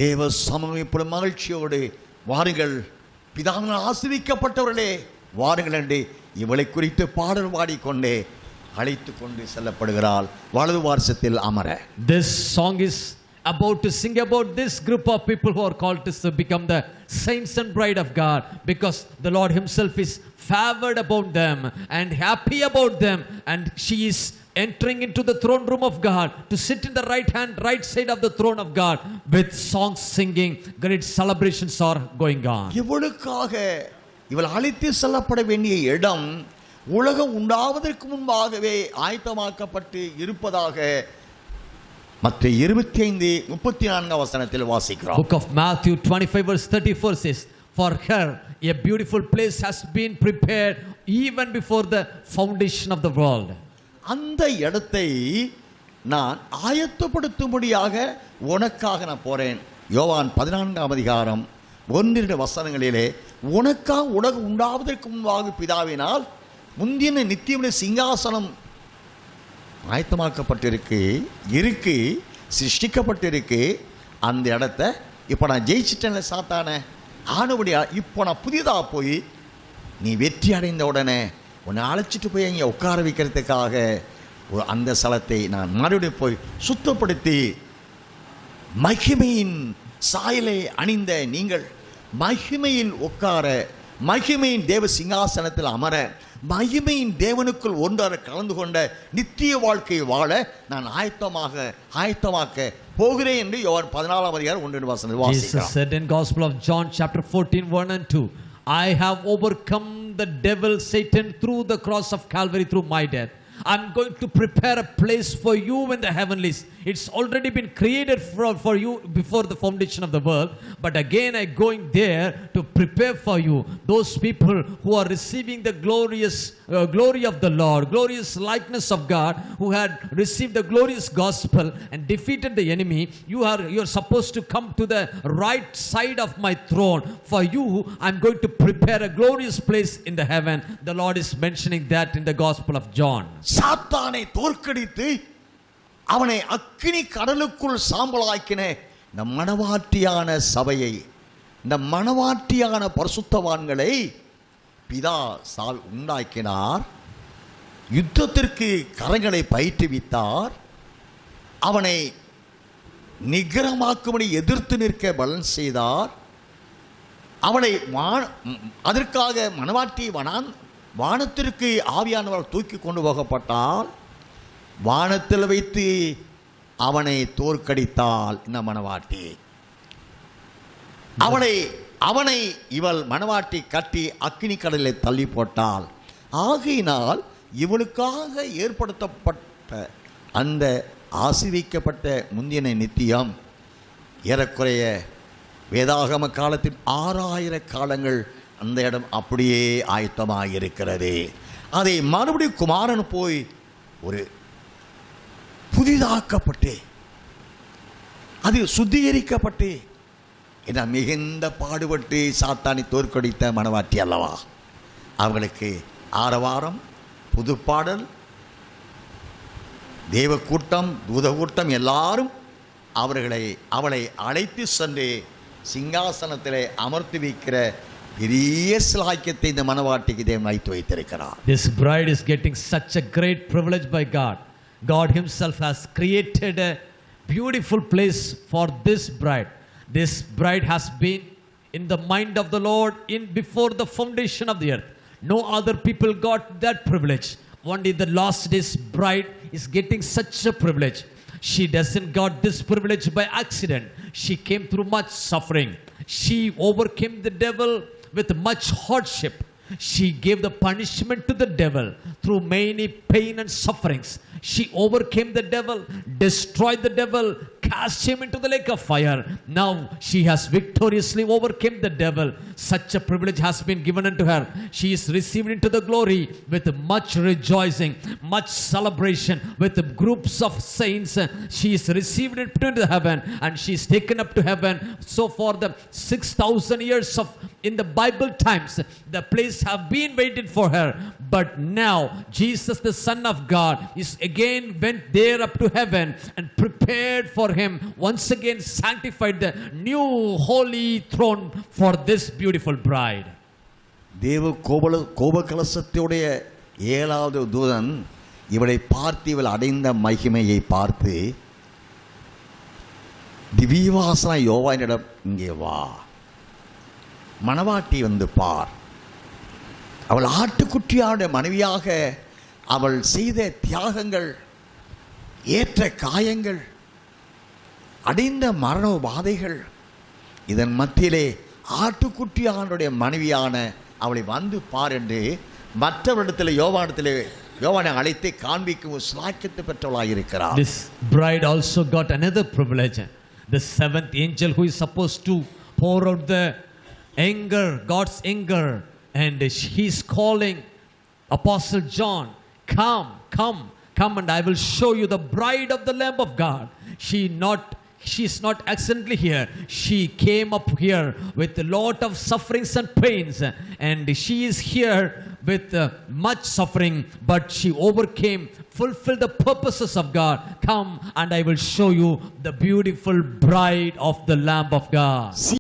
தேவ சமூகம் இப்படி மகிழ்ச்சியோடு வாருங்கள், பிதாவினால் ஆசீர்வதிக்கப்பட்டவர்களே வாருங்கள் என்று இவளை குறித்து பாடல் பாடிக்கொண்டே அழைத்து கொண்டு செல்லப்படுகிறாள் வலது வாரசத்தில் அமர. This song is about to sing about this group of people who are called to become the saints and bride of God, because the Lord himself is favored about them and happy about them, and she is entering into the throne room of God to sit in the right side of the throne of God with songs singing. Great celebrations are going on. இவளுக்காக இவள் அழைத்து செல்லப்பட வேண்டிய இடம் உலகம் உண்டாவதற்கு முன்பாகவே ஆயத்தமாக்கப்பட்டு இருப்பதாக மத்தேயு 25:34 வசனத்தில் வாசிக்கிறோம். Book of Matthew 25:34 says, for her a beautiful place has been prepared even before the foundation of the world. அந்த இடத்தை நான் ஆயத்தப்படுத்தும்படியாக உனக்காக நான் போறேன். யோவான் 14:1 வசனங்களிலே உனக்காக உலகம் உண்டாவதற்கு முன்பாக பிதாவினால் முந்தின நித்தியமுடைய சிங்காசனம் ஆயத்தமாக்கப்பட்டிருக்கு சிருஷ்டிக்கப்பட்டிருக்கு. அந்த இடத்த இப்போ நான் ஜெயிச்சிட்டேன்ல சாத்தானே, ஆனபடியா இப்போ நான் புதிதாக போய் நீ வெற்றி அடைந்த உடனே உன்னை அழைச்சிட்டு போய் இங்கே உட்கார வைக்கிறதுக்காக அந்த ஸ்தலத்தை நான் மறுபடியும் போய் சுத்தப்படுத்தி மகிமையின் சாயலை அணிந்த நீங்கள் மகிமையில் உட்கார, மகிமையின் தேவ சிங்காசனத்தில் அமர, மகிமையின் தேவனுக்குள் ஒன்றாக கலந்து கொண்ட நித்திய வாழ்க்கையை வாழ நான் ஆயத்தமாக்க போகிறேன் என்று யோவான் 14:1 Jesus said in Gospel of John chapter 14:1 and 2, I have overcome the devil Satan through the cross of Calvary, through my death. I'm going to prepare a place for you in the heavenlies. It's already been created for you before the foundation of the world, but again I'm going there to prepare for you those people who are receiving the glorious glory of the Lord, glorious likeness of God, who had received the glorious gospel and defeated the enemy. You're supposed to come to the right side of my throne. For you I'm going to prepare a glorious place in the heaven. The Lord is mentioning that in the Gospel of John. சாத்தானை தோற்கடித்து அவனை அக்கினி கடலுக்குள் சாம்பலாக்கின இந்த மணவாட்டியான சபையை, இந்த மணவாட்டியான பரிசுத்தவான்களை பிதா சால் உண்டாக்கினார். யுத்தத்திற்கு கரங்களை பயிற்றுவித்தார். அவனை நிகரமாக்கும்படி எதிர்த்து நிற்க பலன் செய்தார். அவளை அதற்காக மணவாட்டி வானத்திற்கு ஆவியானவர் தூக்கி கொண்டு போகப்பட்டால் வானத்தில் வைத்து அவனை தோற்கடித்தாள் இந்த மணவாட்டி. அவனை இவள் மணவாட்டி கட்டி அக்கினி கடலில் தள்ளி போட்டாள். ஆகையினால் இவளுக்காக ஏற்படுத்தப்பட்ட அந்த ஆசீர்வதிக்கப்பட்ட முந்தின நித்தியம் ஏறக்குறைய வேதாகம காலத்தின் 6000 காலங்கள் அந்த இடம் அப்படியே ஆயத்தமாக இருக்கிறது. அதை மறுபடியும் குமாரன் போய் ஒரு புதிதாக்கப்பட்டு அது சுத்திகரிக்கப்பட்டு என மிகுந்த பாடுபட்டு சாத்தானை தோற்கடித்த மணவாட்டி அல்லவா. அவர்களுக்கு ஆரவாரம், புதுப்பாடல், தேவ கூட்டம், தூத கூட்டம் எல்லாரும் அவளை அழைத்து சென்று சிங்காசனத்திலே அமர்த்தி வைக்கிற பெரிய சிலாக்கியத்தை இந்த மணவாட்டிக்கு தேவன் வைத்து வைத்திருக்கிறார். This bride is getting such a great privilege by God. God himself has created a beautiful place for this bride. This bride has been in the mind of the Lord before the foundation of the earth. No other people got that privilege. Only the last days bride is getting such a privilege. She doesn't got this privilege by accident. She came through much suffering. She overcame the devil with much hardship. She gave the punishment to the devil through many pain and sufferings. She overcame the devil, destroyed the devil, cast him into the lake of fire. Now she has victoriously overcome the devil. Such a privilege has been given unto her. She is received into the glory with much rejoicing, much celebration, with groups of saints. She is received into heaven and she is taken up to heaven. So for the 6,000 years of in the Bible times, the place have been waited for her. But now, Jesus, the Son of God, is again went there up to heaven and prepared for him, once again sanctified the new holy throne for this beautiful bride. தேவ கோபகலசத்துடைய 7வது தூதன் இவளை பார்த்து இவள் அடைந்த மகிமையை பார்த்து திவ்யவாசன யோவானிடம், இங்கே வா, மணவாட்டி வந்து பார். அவள் ஆட்டுக்குட்டியாருடைய மனைவியாக அவள் செய்த தியாகங்கள், ஏற்ற காயங்கள், அடைந்த மரண உபாதைகள், இதன் மத்தியிலே ஆட்டுக்குட்டியாருடைய மனைவியான அவளை வந்து பார் என்று மற்றவரிடத்தில் யோவானை அழைத்து காண்பிக்கும் சாக்கியத்தை பெற்றவளாக இருக்கிறார். This bride also got another privilege. The 7th angel who is supposed to pour out the anger, God's anger, and he is calling Apostle John, come, and I will show you the bride of the Lamb of God. She is not accidentally here. She came up here with a lot of sufferings and pains, and she is here with much suffering, but she overcame, fulfilled the purposes of God. Come and I will show you the beautiful bride of the Lamb of God.